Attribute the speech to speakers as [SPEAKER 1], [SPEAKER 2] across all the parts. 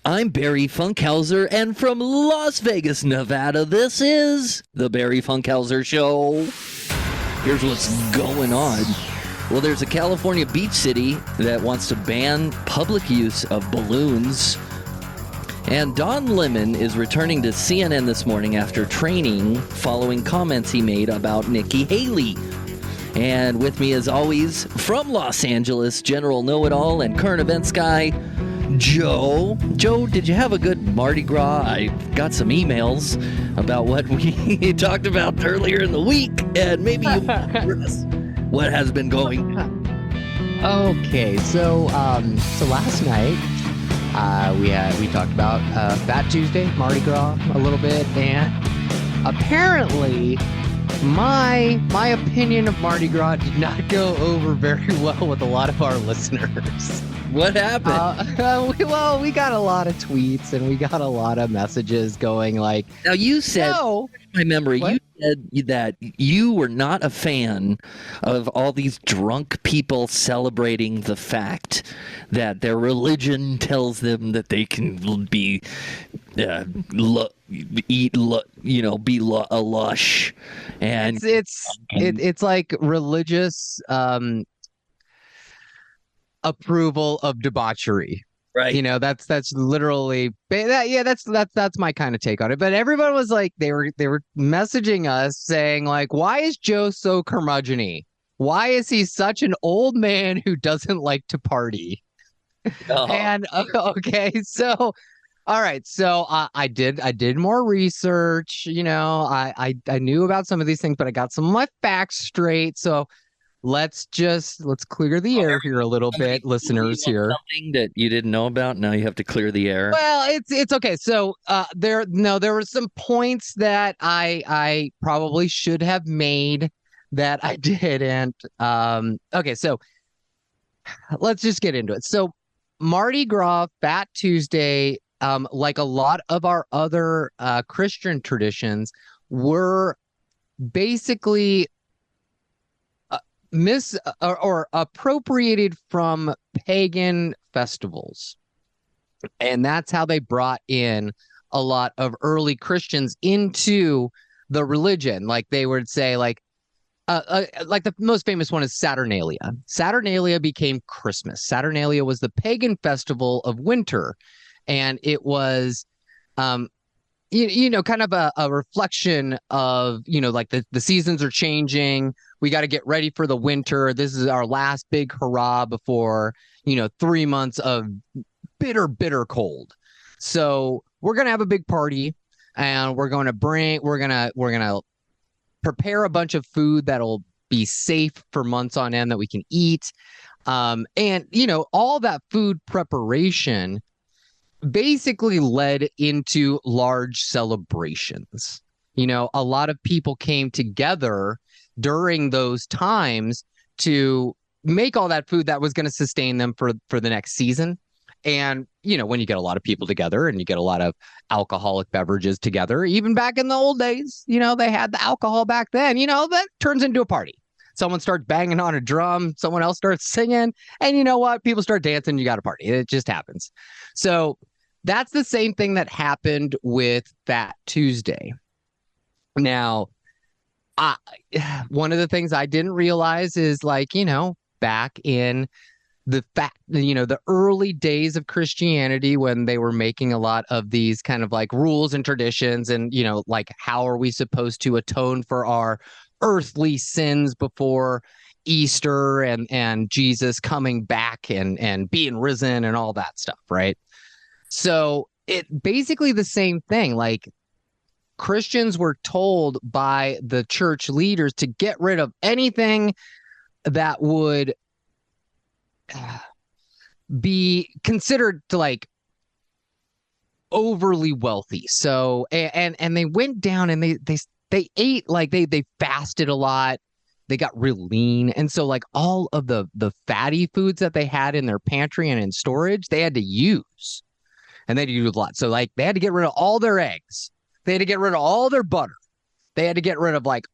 [SPEAKER 1] I'm Barry Funkhauser, and from Las Vegas, Nevada, this is the Barry Funkhauser Show. Here's what's going on. Well, there's a California beach city that wants to ban public use of balloons. And Don Lemon is returning to CNN this morning after training following comments he made about Nikki Haley. And with me, as always, from Los Angeles, General Know-It-All and current events guy, Joe. Joe, did you have a good Mardi Gras? I got some emails about what we talked about earlier in the week, and maybe you what has been going on.
[SPEAKER 2] Okay, so last night we talked about Fat Tuesday, Mardi Gras a little bit, and apparently my opinion of Mardi Gras did not go over very well with a lot of our listeners.
[SPEAKER 1] What happened?
[SPEAKER 2] We got a lot of tweets and we got a lot of messages going like,
[SPEAKER 1] now you said,
[SPEAKER 2] no.
[SPEAKER 1] My memory,
[SPEAKER 2] What?
[SPEAKER 1] you said that you were not a fan of all these drunk people celebrating the fact that their religion tells them that they can be, be a lush, and
[SPEAKER 2] it's like religious approval of debauchery.
[SPEAKER 1] right.
[SPEAKER 2] That's literally that's my kind of take on it. But everyone was like, they were messaging us saying like, why is Joe so curmudgeon-y? Why is he such an old man who doesn't like to party?
[SPEAKER 1] Oh.
[SPEAKER 2] And okay, so all right, so I did more research. I knew about some of these things, but I got some of my facts straight. So let's clear the air here a little bit, listeners here.
[SPEAKER 1] Something that you didn't know about. Now you have to clear the air.
[SPEAKER 2] Well, it's okay. So there were some points that I probably should have made that I didn't. Okay, so let's just get into it. So Mardi Gras, Fat Tuesday, like a lot of our other Christian traditions, were basically or appropriated from pagan festivals. And that's how they brought in a lot of early Christians into the religion. Like they would say like the most famous one is Saturnalia. Saturnalia became Christmas. Saturnalia was the pagan festival of winter. And it was kind of a reflection of, like the seasons are changing. We got to get ready for the winter. This is our last big hurrah before, 3 months of bitter, bitter cold. So we're going to have a big party and we're going to prepare a bunch of food that'll be safe for months on end that we can eat. And, all that food preparation basically led into large celebrations. A lot of people came together during those times to make all that food that was going to sustain them for the next season. And, when you get a lot of people together and you get a lot of alcoholic beverages together, even back in the old days, they had the alcohol back then, that turns into a party. Someone starts banging on a drum, someone else starts singing, and you know what? People start dancing, you got a party. It just happens. So that's the same thing that happened with Fat Tuesday. Now, one of the things I didn't realize is like, back in the early days of Christianity when they were making a lot of these kind of like rules and traditions and, like how are we supposed to atone for our earthly sins before Easter and Jesus coming back and being risen and all that stuff, right? So it basically the same thing. Like Christians were told by the church leaders to get rid of anything that would be considered to like overly wealthy. So and they went down and they ate like they fasted a lot. They got real lean. And so like all of the fatty foods that they had in their pantry and in storage, they had to use. And they had to use a lot. So like they had to get rid of all their eggs. They had to get rid of all their butter. They had to get rid of like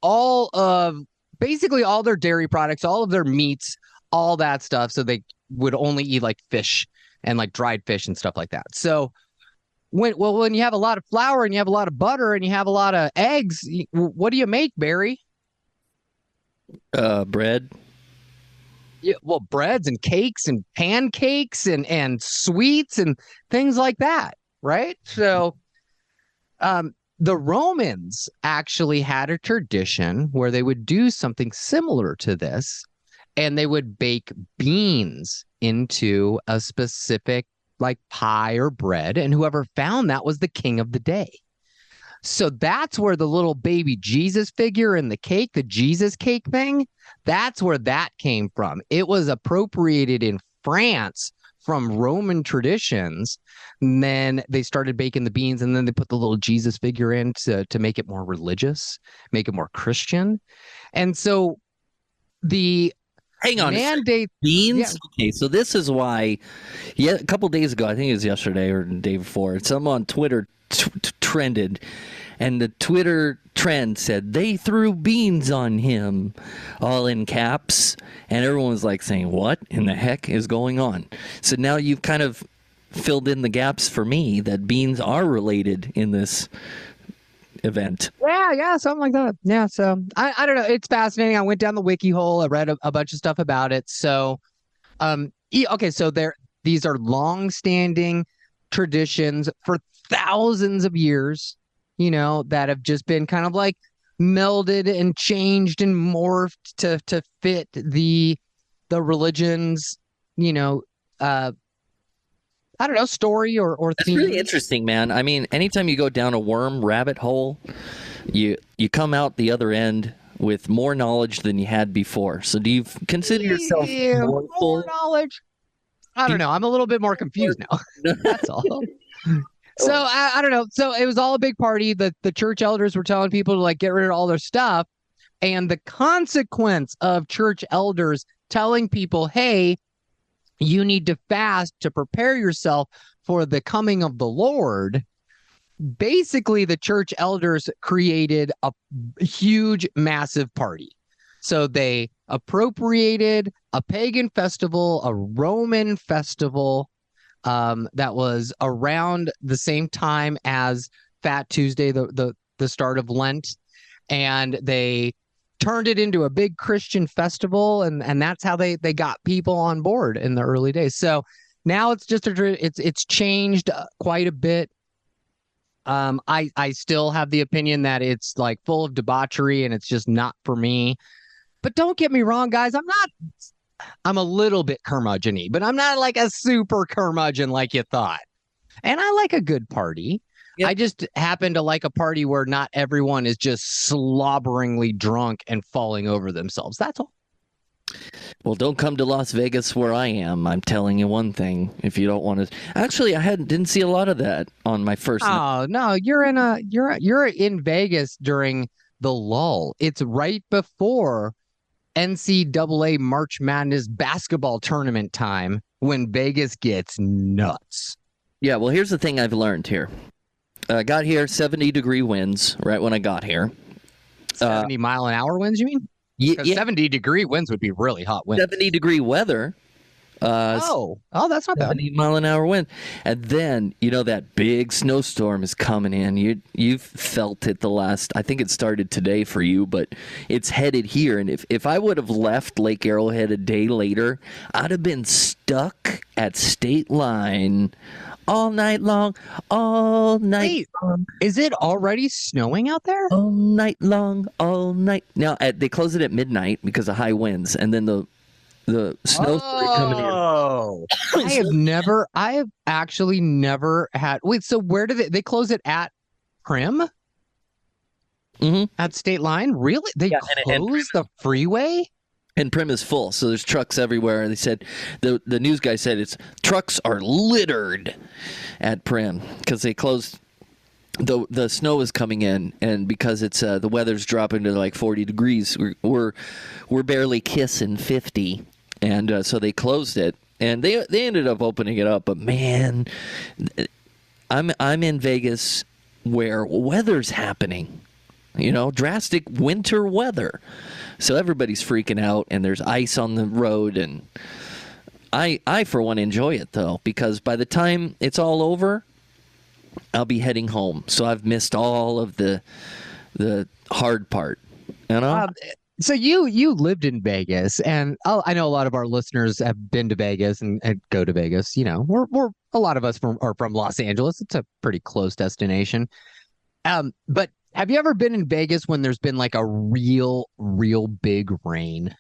[SPEAKER 2] basically all their dairy products, all of their meats, all that stuff. So they would only eat like fish and like dried fish and stuff like that. So when you have a lot of flour and you have a lot of butter and you have a lot of eggs, what do you make, Barry?
[SPEAKER 1] Bread.
[SPEAKER 2] Yeah, well, breads and cakes and pancakes and sweets and things like that, right? So, the Romans actually had a tradition where they would do something similar to this, and they would bake beans into a specific like pie or bread, and whoever found that was the king of the day. So that's where the little baby Jesus figure in the cake, the Jesus cake thing, that's where that came from. It was appropriated in France from Roman traditions. And then they started baking the beans, and then they put the little Jesus figure in to make it more religious, make it more Christian. And so the
[SPEAKER 1] Hang on.
[SPEAKER 2] mandate
[SPEAKER 1] Beans?
[SPEAKER 2] Yeah.
[SPEAKER 1] Okay, so this is why, a couple days ago, I think it was yesterday or the day before, someone on Twitter trended, and the Twitter trend said they threw beans on him, all in caps, and everyone was like saying, what in the heck is going on? So now you've kind of filled in the gaps for me that beans are related in this event.
[SPEAKER 2] Yeah, something like that. Yeah, so I don't know. It's fascinating. I went down the wiki hole. I read a bunch of stuff about it. So, okay, so these are long-standing traditions for thousands of years, that have just been kind of like melded and changed and morphed to fit the religion's, I don't know, story or
[SPEAKER 1] It's
[SPEAKER 2] theme.
[SPEAKER 1] really interesting, man. I mean, anytime you go down a worm rabbit hole, you come out the other end with more knowledge than you had before. So do you consider yourself
[SPEAKER 2] More knowledge? I don't know. I'm a little bit more confused now. That's all. So I don't know. So it was all a big party. The church elders were telling people to like get rid of all their stuff. And the consequence of church elders telling people, hey, you need to fast to prepare yourself for the coming of the Lord. Basically, the church elders created a huge, massive party. So they appropriated a pagan festival, a Roman festival that was around the same time as Fat Tuesday, the start of Lent, and they turned it into a big Christian festival, and that's how they got people on board in the early days. So now it's just it's changed quite a bit. I still have the opinion that it's like full of debauchery and it's just not for me. But don't get me wrong, guys. I'm a little bit curmudgeon-y, but I'm not like a super curmudgeon like you thought. And I like a good party. Yep. I just happen to like a party where not everyone is just slobberingly drunk and falling over themselves. That's all.
[SPEAKER 1] Well, don't come to Las Vegas where I am. I'm telling you one thing. If you don't want to, actually, I didn't see a lot of that on my first.
[SPEAKER 2] Oh no, you're in Vegas during the lull. It's right before NCAA March Madness basketball tournament time when Vegas gets nuts.
[SPEAKER 1] Yeah, well, here's the thing I've learned here. I got here, 70-degree winds right when I got here.
[SPEAKER 2] 70-mile-an-hour winds, you mean? Yeah. 70-degree winds would be really hot winds.
[SPEAKER 1] 70-degree weather.
[SPEAKER 2] That's not bad.
[SPEAKER 1] 70-mile-an-hour wind. And then, that big snowstorm is coming in. You've felt it I think it started today for you, but it's headed here. And if I would have left Lake Arrowhead a day later, I'd have been stuck at State Line all night long, all night long.
[SPEAKER 2] Is it already snowing out there?
[SPEAKER 1] All night long, all night. Now, they close it at midnight because of high winds, and then the snow started coming in.
[SPEAKER 2] I have actually never had. Wait, so where do they close it at? Primm?
[SPEAKER 1] Mm-hmm.
[SPEAKER 2] At State Line? Really? They close the freeway?
[SPEAKER 1] And Primm is full, so there's trucks everywhere. They said the news guy said trucks are littered at Primm because they closed. The snow is coming in, and because it's the weather's dropping to like 40 degrees, we're barely kissing 50, and so they closed it, and they ended up opening it up. But man, I'm in Vegas where weather's happening. Drastic winter weather. So everybody's freaking out, and there's ice on the road, and I for one enjoy it though, because by the time it's all over, I'll be heading home. So I've missed all of the hard part. You know?
[SPEAKER 2] So you lived in Vegas, and I know a lot of our listeners have been to Vegas and go to Vegas. You know, we're a lot of us are from Los Angeles. It's a pretty close destination. But have you ever been in Vegas when there's been like a real big rain?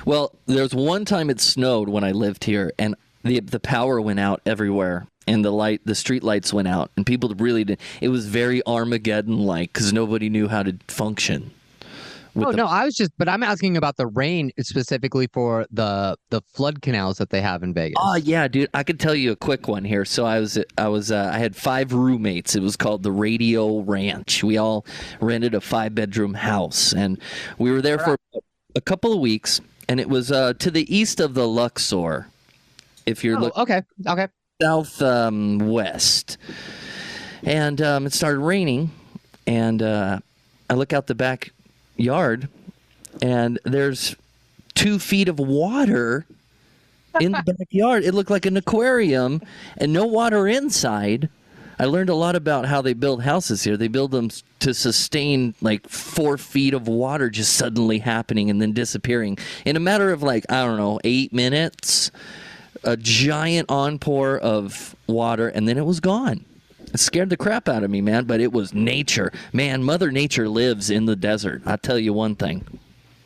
[SPEAKER 1] Well, there's one time it snowed when I lived here, and the power went out everywhere, and the street lights went out, and people really did. It was very Armageddon-like because nobody knew how to function.
[SPEAKER 2] No, but I'm asking about the rain specifically for the flood canals that they have in Vegas.
[SPEAKER 1] Oh yeah, dude, I could tell you a quick one here. So I had 5 roommates. It was called the Radio Ranch. We all rented a 5-bedroom house, and we were there for a couple of weeks, and it was to the east of the Luxor. If you're looking
[SPEAKER 2] okay.
[SPEAKER 1] south west, and it started raining, and I look out the back yard, and there's 2 feet of water in the backyard. It looked like an aquarium, and no water inside. I learned a lot about how they build houses here. They build them to sustain like 4 feet of water just suddenly happening and then disappearing in a matter of 8 minutes. A giant onpour of water, and then it was gone. It scared the crap out of me, man, but it was nature. Man, Mother Nature lives in the desert. I'll tell you one thing.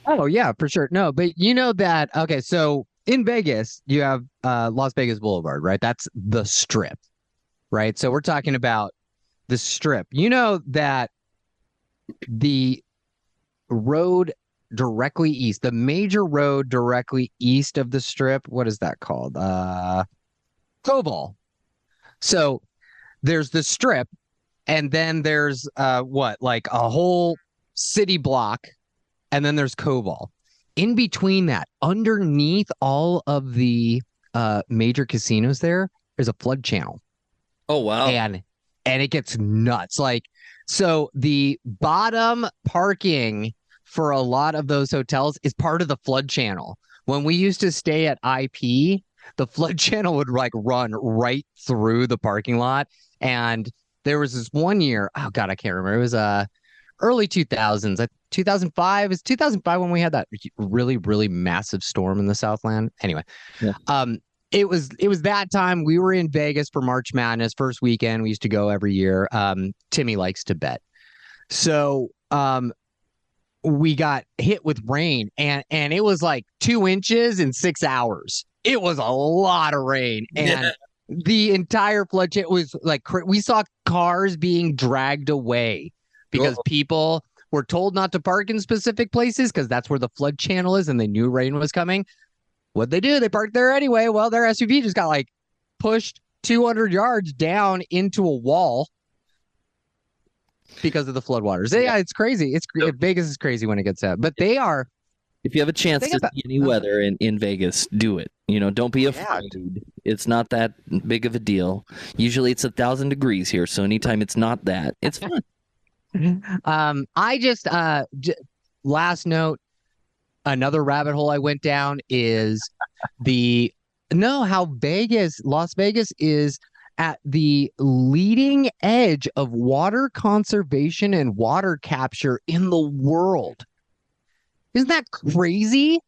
[SPEAKER 2] Oh, yeah, for sure. No, but you know that, okay, so in Vegas, you have Las Vegas Boulevard, right? That's the Strip, right? So we're talking about the Strip. You know that the road directly east, the major road directly east of the Strip, what is that called? Koval. So there's the Strip, and then there's like a whole city block, and then there's Koval. In between that, underneath all of the major casinos there's a flood channel.
[SPEAKER 1] Oh wow.
[SPEAKER 2] And it gets nuts. Like, so the bottom parking for a lot of those hotels is part of the flood channel. When we used to stay at IP, the flood channel would like run right through the parking lot. And there was this one year, oh God, I can't remember. It was early 2000s, 2005. It was 2005 when we had that really, really massive storm in the Southland. Anyway,
[SPEAKER 1] yeah.
[SPEAKER 2] It was that time. We were in Vegas for March Madness, first weekend. We used to go every year. Timmy likes to bet. So we got hit with rain, and it was like 2 inches in 6 hours. It was a lot of rain. And the entire flood channel was like, we saw cars being dragged away because people were told not to park in specific places because that's where the flood channel is, and they knew rain was coming. What'd they do? They parked there anyway. Well, their SUV just got like pushed 200 yards down into a wall because of the floodwaters. Yeah, it's crazy. Vegas is crazy when it gets out, but they are.
[SPEAKER 1] If you have a chance to see any weather in Vegas, do it. You know, don't be afraid. Yeah. It's not that big of a deal. Usually it's 1,000 degrees here, so anytime it's not that, it's fun.
[SPEAKER 2] I just last note, another rabbit hole I went down is how Las Vegas is at the leading edge of water conservation and water capture in the world. Isn't that crazy?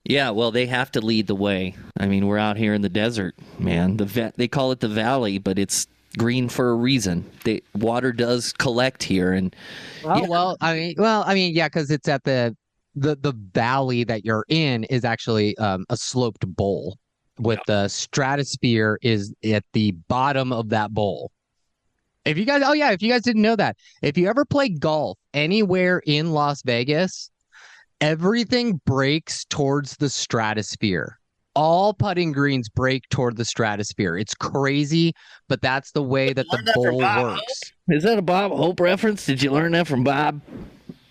[SPEAKER 1] Yeah, well, they have to lead the way. I mean, we're out here in the desert, man. They call it the valley, but it's green for a reason. Water does collect here, and
[SPEAKER 2] yeah, because it's at the valley that you're in is actually a sloped bowl, with the stratosphere is at the bottom of that bowl. If you guys didn't know that, if you ever play golf anywhere in Las Vegas, everything breaks towards the stratosphere. All putting greens break toward the stratosphere. It's crazy, but that's the way that the bowl works.
[SPEAKER 1] Is that a Bob Hope reference? Did you learn that from Bob?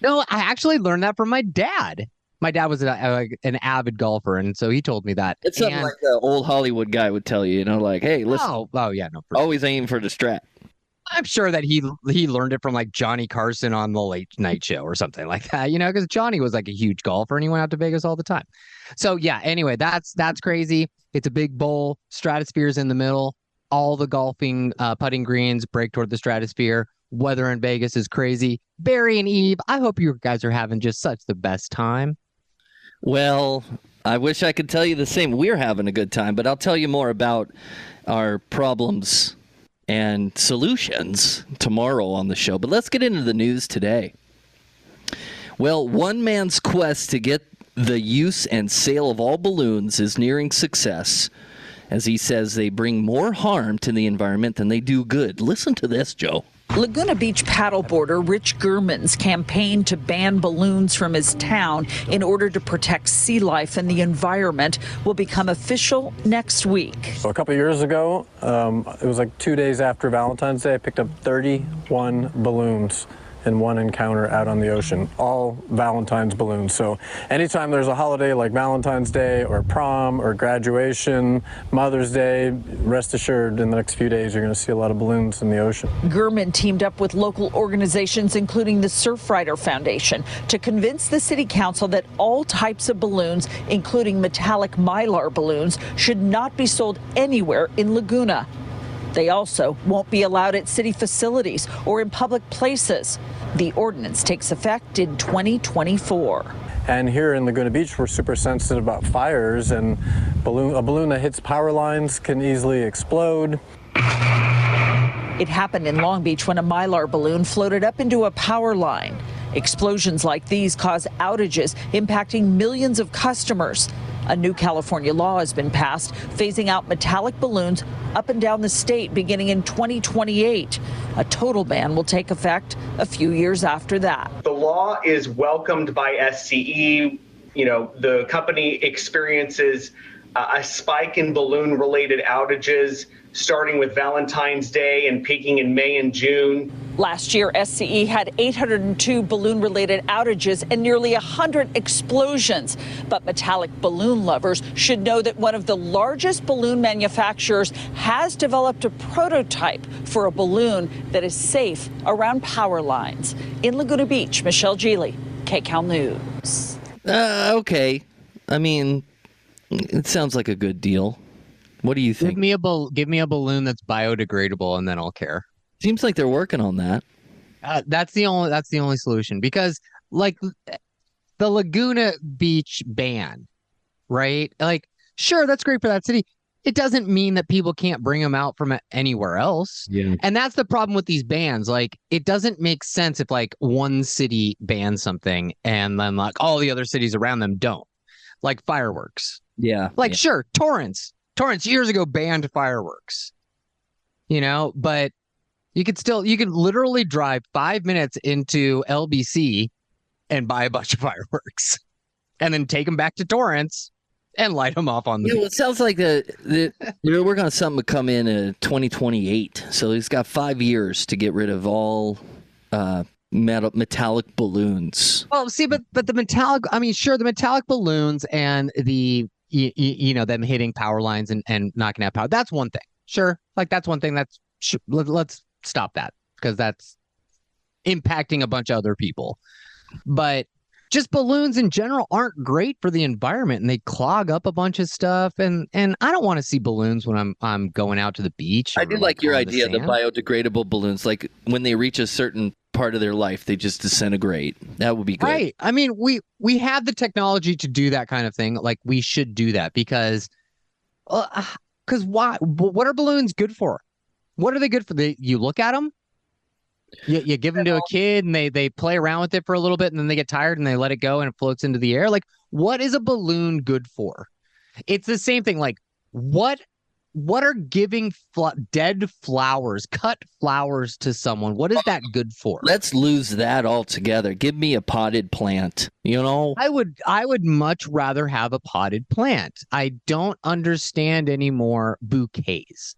[SPEAKER 2] No, I actually learned that from my dad. My dad was an avid golfer, and so he told me that.
[SPEAKER 1] It's something like the old Hollywood guy would tell you, like, hey, listen.
[SPEAKER 2] Oh yeah, no.
[SPEAKER 1] Always aim for the strat.
[SPEAKER 2] I'm sure that he learned it from like Johnny Carson on the Late Night Show or something like that, because Johnny was like a huge golfer and he went out to Vegas all the time. So yeah, anyway, that's crazy. It's a big bowl. Stratosphere's in the middle. all the golfing putting greens break toward the stratosphere. Weather in Vegas is crazy. Barry and Eve, I hope you guys are having just such the best time.
[SPEAKER 1] Well, I wish I could tell you the same. We're having a good time, but I'll tell you more about our problems and solutions tomorrow on the show. But let's get into the news today. Well, one man's quest to get the use and sale of all balloons is nearing success, as he says they bring more harm to the environment than they do good. Listen to this, Joe.
[SPEAKER 3] Laguna Beach paddleboarder Rich Gurman's campaign to ban balloons from his town in order to protect sea life and the environment will become official next week.
[SPEAKER 4] So a couple years ago, it was like 2 days after Valentine's Day, I picked up 31 balloons in one encounter out on the ocean, all Valentine's balloons. So anytime there's a holiday like Valentine's Day or prom or graduation, Mother's Day, rest assured in the next few days you're going to see a lot of balloons in the ocean.
[SPEAKER 3] Gurman teamed up with local organizations, including the Surfrider Foundation, to convince the city council that all types of balloons, including metallic mylar balloons, should not be sold anywhere in Laguna. They also won't be allowed at city facilities or in public places. The ordinance takes effect in 2024.
[SPEAKER 4] And here in Laguna Beach, we're super sensitive about fires, and a balloon that hits power lines can easily explode.
[SPEAKER 3] It happened in Long Beach when a mylar balloon floated up into a power line. Explosions like these cause outages, impacting millions of customers. A new California law has been passed, phasing out metallic balloons up and down the state beginning in 2028. A total ban will take effect a few years after that.
[SPEAKER 5] The law is welcomed by SCE. You know, the company experiences a spike in balloon-related outages, starting with Valentine's Day and peaking in May and June.
[SPEAKER 3] Last year, SCE had 802 balloon-related outages and nearly 100 explosions. But metallic balloon lovers should know that one of the largest balloon manufacturers has developed a prototype for a balloon that is safe around power lines. In Laguna Beach, Michelle Geely, KCAL News.
[SPEAKER 1] Okay. I mean, it sounds like a good deal. What do you think?
[SPEAKER 2] Give me a balloon that's biodegradable, and then I'll care.
[SPEAKER 1] Seems like they're working on that.
[SPEAKER 2] That's the only solution, because like the Laguna Beach ban, right? Like, sure, that's great for that city. It doesn't mean that people can't bring them out from anywhere else.
[SPEAKER 1] Yeah.
[SPEAKER 2] And that's the problem with these bans. Like, it doesn't make sense if like one city bans something and then like all the other cities around them don't. Like fireworks.
[SPEAKER 1] Yeah.
[SPEAKER 2] Like, sure, Torrance years ago banned fireworks, but you could literally drive 5 minutes into LBC and buy a bunch of fireworks and then take them back to Torrance and light them off on the
[SPEAKER 1] Well, it sounds like they're working on something to come in 2028. So he's got 5 years to get rid of all metallic balloons.
[SPEAKER 2] Well, see, but the metallic, I mean, sure, the metallic balloons and the them hitting power lines and knocking out power. That's one thing. Sure. Like, that's one thing. Let's stop that, because that's impacting a bunch of other people. But just balloons in general aren't great for the environment, and they clog up a bunch of stuff. And I don't want to see balloons when I'm going out to the beach.
[SPEAKER 1] I do like your idea, the biodegradable balloons. Like, when they reach a certain part of their life, they just disintegrate. That would be good.
[SPEAKER 2] Right. I mean, we have the technology to do that kind of thing. Like, we should do that, because why? What are balloons good for? What are they good for? You look at them, you give them to a kid, and they play around with it for a little bit, and then they get tired and they let it go and it floats into the air. Like, what is a balloon good for? It's the same thing. Like, what are giving dead flowers, cut flowers to someone? What is that good for?
[SPEAKER 1] Let's lose that altogether. Give me a potted plant.
[SPEAKER 2] I would much rather have a potted plant. I don't understand anymore bouquets.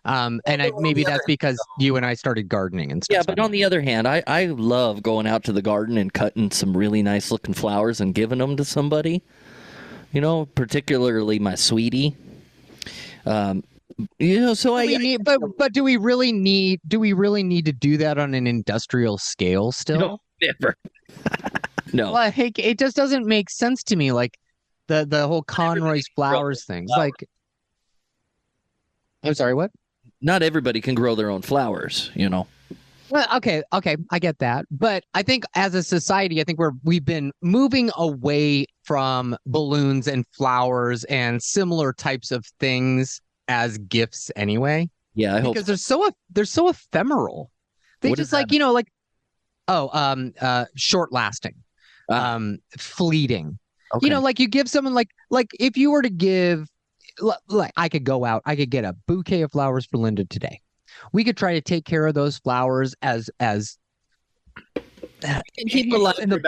[SPEAKER 2] Maybe that's because you and I started gardening and stuff.
[SPEAKER 1] Yeah, but on the other hand, I love going out to the garden and cutting some really nice looking flowers and giving them to somebody. Particularly my sweetie. But
[SPEAKER 2] do we really need to do that on an industrial scale still?
[SPEAKER 1] No, never. No.
[SPEAKER 2] Like, it just doesn't make sense to me. Like the whole Conroy's flowers things. Like, I'm sorry, what?
[SPEAKER 1] not everybody can grow their own flowers, you know.
[SPEAKER 2] Well, okay, I get that, but I think as a society, I think we've been moving away from balloons and flowers and similar types of things as gifts anyway.
[SPEAKER 1] Yeah, I hope.
[SPEAKER 2] Because they're so ephemeral. They
[SPEAKER 1] What
[SPEAKER 2] just
[SPEAKER 1] does that
[SPEAKER 2] short lasting,
[SPEAKER 1] Ah.
[SPEAKER 2] fleeting.
[SPEAKER 1] Okay.
[SPEAKER 2] You know, like you give someone like if you were to give, like I could go out, I could get a bouquet of flowers for Linda today. We could try to take care of those flowers as
[SPEAKER 1] keep them alive
[SPEAKER 2] in the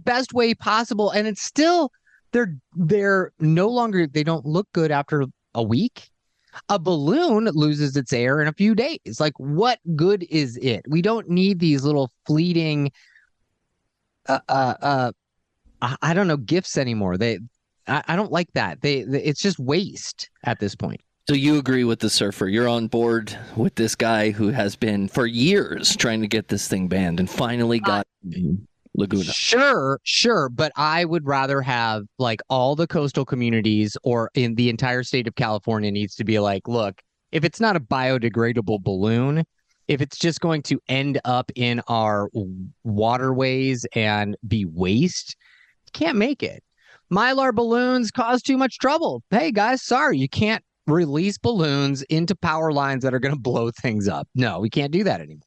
[SPEAKER 2] best way possible, and it's still they're no longer, they don't look good after a week. A balloon loses its air in a few days. Like, what good is it? We don't need these little fleeting I don't know, gifts anymore. I don't like that. It's just waste at this point.
[SPEAKER 1] So you agree with the surfer? You're on board with this guy who has been for years trying to get this thing banned and finally got Laguna.
[SPEAKER 2] Sure, but I would rather have like all the coastal communities or in the entire state of California needs to be like, look, if it's not a biodegradable balloon, if it's just going to end up in our waterways and be waste, you can't make it. Mylar balloons cause too much trouble. Hey guys, sorry, you can't release balloons into power lines that are going to blow things up. No, we can't do that anymore.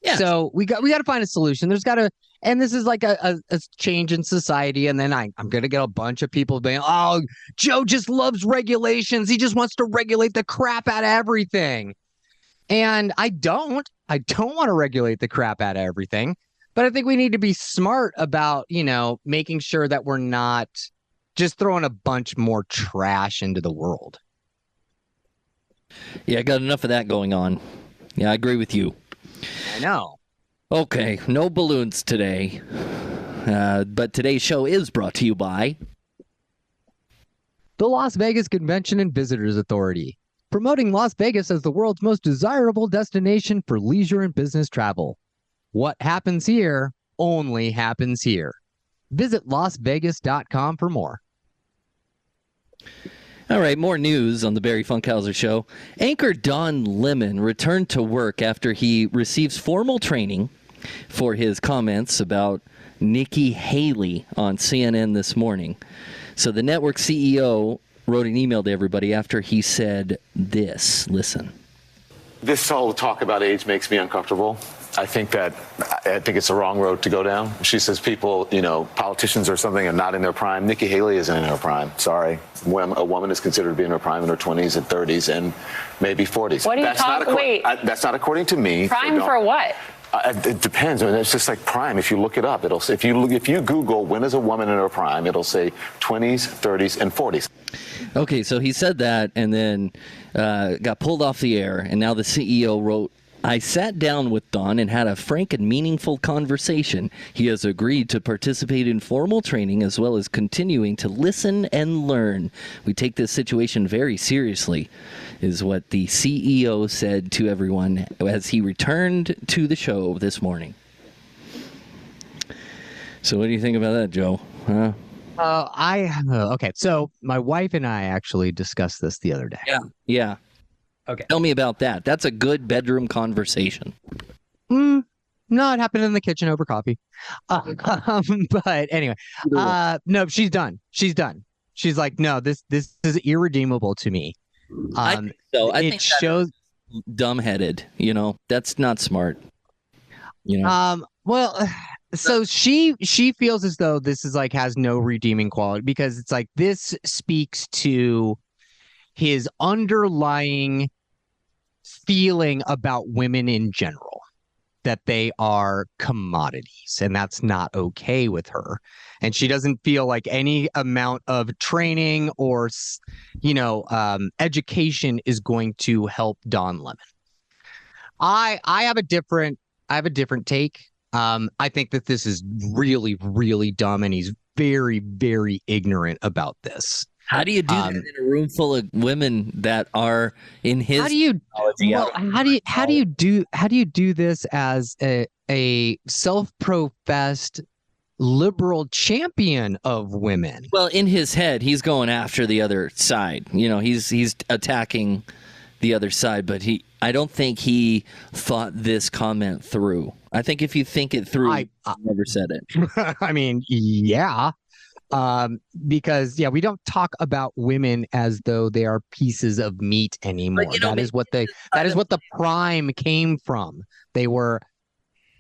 [SPEAKER 1] Yeah.
[SPEAKER 2] So we got to find a solution. There's got to, and this is like a change in society. And then I'm going to get a bunch of people being, oh, Joe just loves regulations. He just wants to regulate the crap out of everything. And I don't want to regulate the crap out of everything. But I think we need to be smart about, you know, making sure that we're not just throwing a bunch more trash into the world.
[SPEAKER 1] Yeah, I got enough of that going on. Yeah, I agree with you.
[SPEAKER 2] I know.
[SPEAKER 1] Okay, no balloons today. But today's show is brought to you by
[SPEAKER 2] The Las Vegas Convention and Visitors Authority, promoting Las Vegas as the world's most desirable destination for leisure and business travel. What happens here only happens here. Visit LasVegas.com for more.
[SPEAKER 1] All right, more news on the Barry Funkhauser Show. Anchor Don Lemon returned to work after he receives formal training for his comments about Nikki Haley on CNN this morning. So the network CEO wrote an email to everybody after he said this. Listen.
[SPEAKER 6] This whole talk about age makes me uncomfortable. I think it's the wrong road to go down. She says people, you know, politicians or something are not in their prime. Nikki Haley isn't in her prime. Sorry. When a woman is considered to be in her prime in her 20s and 30s and maybe 40s.
[SPEAKER 7] What are you talking? Wait.
[SPEAKER 6] That's not according to me.
[SPEAKER 7] Prime for what?
[SPEAKER 6] It depends. I mean, it's just like prime. If you look it up, it'll say, if you Google when is a woman in her prime, it'll say 20s, 30s, and 40s.
[SPEAKER 1] Okay, so he said that and then got pulled off the air, and now the CEO wrote, I sat down with Don and had a frank and meaningful conversation. He has agreed to participate in formal training as well as continuing to listen and learn. We take this situation very seriously, is what the CEO said to everyone as he returned to the show this morning. So what do you think about that, Joe? Huh?
[SPEAKER 2] Okay. So my wife and I actually discussed this the other day.
[SPEAKER 1] Yeah.
[SPEAKER 2] Okay.
[SPEAKER 1] Tell me about that. That's a good bedroom conversation.
[SPEAKER 2] No, it happened in the kitchen over coffee. But anyway, no, she's done. She's like, no, this is irredeemable to me.
[SPEAKER 1] I think so. I think that
[SPEAKER 2] shows
[SPEAKER 1] dumbheaded. You know, that's not smart. You know.
[SPEAKER 2] Well, so she feels as though this is like has no redeeming quality because it's like this speaks to his underlying feeling about women in general, that they are commodities, and that's not okay with her. And she doesn't feel like any amount of training or, education is going to help Don Lemon. I have a different take. I think that this is really, really dumb, and he's very, very ignorant about this.
[SPEAKER 1] How do you do that in a room full of women that are in his? How do you do this as a self-professed liberal champion of women? Well, in his head, he's going after the other side. You know, he's attacking the other side, but I don't think he thought this comment through. I think if you think it through, he never said it.
[SPEAKER 2] I mean, yeah. Because we don't talk about women as though they are pieces of meat anymore. That is what the prime came from. They were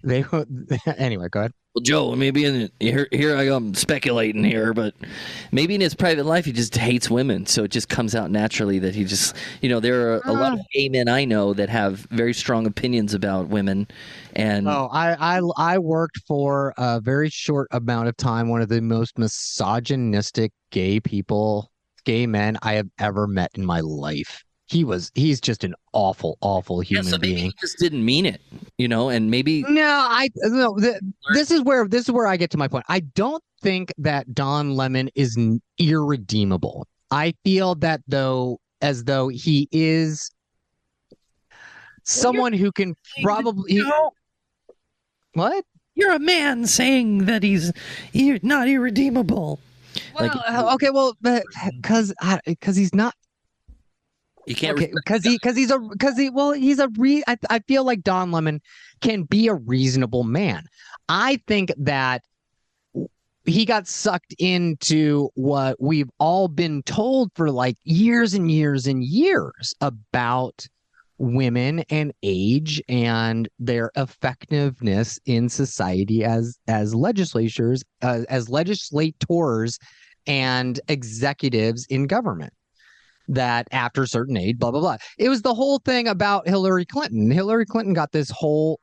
[SPEAKER 2] anyway, go ahead.
[SPEAKER 1] Well, Joe, maybe here I am speculating here, but maybe in his private life he just hates women, so it just comes out naturally that he just, there are a lot of gay men I know that have very strong opinions about women, and
[SPEAKER 2] I worked for a very short amount of time one of the most misogynistic gay men I have ever met in my life. He's just an awful human being.
[SPEAKER 1] He just didn't mean it, and maybe
[SPEAKER 2] this is where I get to my point. I don't think that Don Lemon is irredeemable. I feel that as though he is someone who can probably what?
[SPEAKER 1] You're a man saying that he's not irredeemable.
[SPEAKER 2] Well, okay, well, because he's not.
[SPEAKER 1] You can't
[SPEAKER 2] I feel like Don Lemon can be a reasonable man. I think that he got sucked into what we've all been told for like years and years and years about women and age and their effectiveness in society as legislators and executives in government. That after a certain age, blah, blah, blah. It was the whole thing about Hillary Clinton. Hillary Clinton got this whole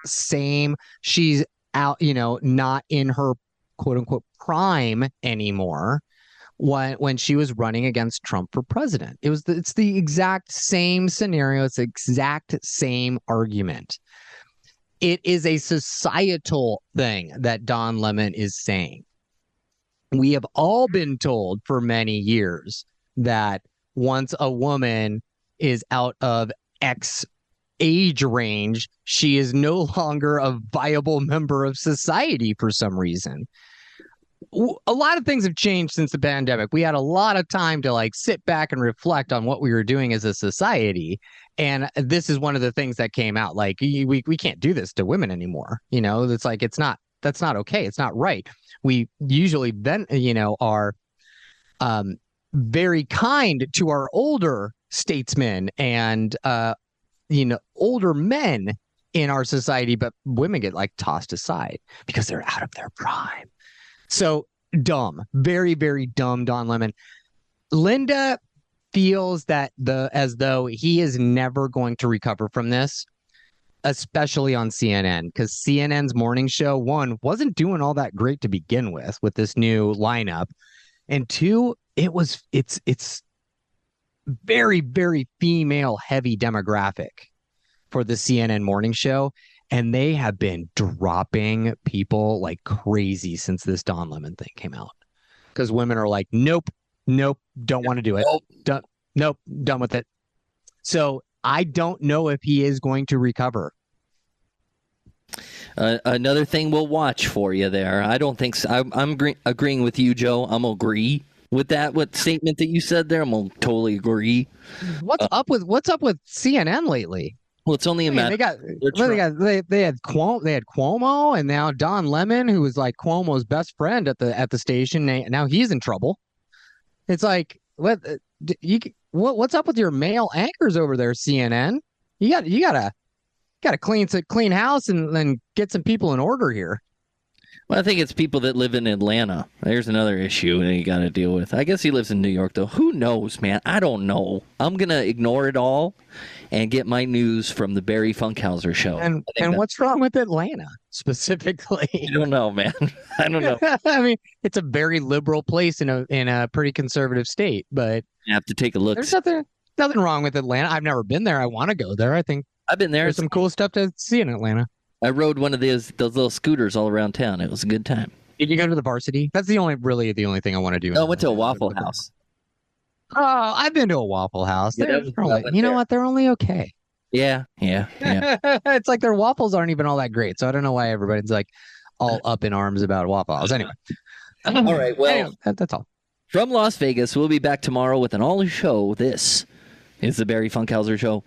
[SPEAKER 2] she's out, not in her quote unquote prime anymore when she was running against Trump for president. It's the exact same scenario. It's the exact same argument. It is a societal thing that Don Lemon is saying. We have all been told for many years that once a woman is out of X age range, she is no longer a viable member of society for some reason. A lot of things have changed since the pandemic. We had a lot of time to sit back and reflect on what we were doing as a society. And this is one of the things that came out. We can't do this to women anymore. It's that's not okay. It's not right. We usually then, are very kind to our older statesmen and older men in our society, but women get tossed aside because they're out of their prime. So dumb, very, very dumb. Don Lemon. Linda feels that as though he is never going to recover from this, especially on CNN, because CNN's morning show, one, wasn't doing all that great to begin with this new lineup, and two, it's very, very female heavy demographic for the CNN morning show. And they have been dropping people like crazy since this Don Lemon thing came out. Because women are like, nope, don't want to do it. Nope, done with it. So I don't know if he is going to recover.
[SPEAKER 1] Another thing we'll watch for you there. I don't think so. I'm agreeing with you, Joe. I'm agree with that. What statement that you said there? I'm gonna totally agree.
[SPEAKER 2] What's up with CNN lately?
[SPEAKER 1] Well, it's only a matter.
[SPEAKER 2] They had Cuomo, and now Don Lemon, who was like Cuomo's best friend at the station. Now he's in trouble. It's like what's up with your male anchors over there, CNN? You gotta clean house and then get some people in order here.
[SPEAKER 1] Well, I think it's people that live in Atlanta. There's another issue that you got to deal with. I guess he lives in New York, though. Who knows, man? I don't know. I'm going to ignore it all and get my news from the Barry Funkhauser show.
[SPEAKER 2] And what's wrong with Atlanta specifically?
[SPEAKER 1] I don't know, man. I don't know.
[SPEAKER 2] I mean, it's a very liberal place in a pretty conservative state, but
[SPEAKER 1] you have to take a look.
[SPEAKER 2] There's nothing wrong with Atlanta. I've never been there. I want to go there. I think
[SPEAKER 1] I've been there.
[SPEAKER 2] There's some cool stuff to see in Atlanta.
[SPEAKER 1] I rode one of those little scooters all around town. It was a good time.
[SPEAKER 2] Did you go to the Varsity? That's the only thing I want to do.
[SPEAKER 1] No, I went to a Waffle House.
[SPEAKER 2] Oh, I've been to a Waffle House.
[SPEAKER 1] Yeah,
[SPEAKER 2] what? They're only okay.
[SPEAKER 1] Yeah.
[SPEAKER 2] It's like their waffles aren't even all that great. So I don't know why everybody's all up in arms about Waffle House. Anyway.
[SPEAKER 1] All right. Well,
[SPEAKER 2] anyway, that's all.
[SPEAKER 1] From Las Vegas, we'll be back tomorrow with an all-show. This is the Barry Funkhauser Show.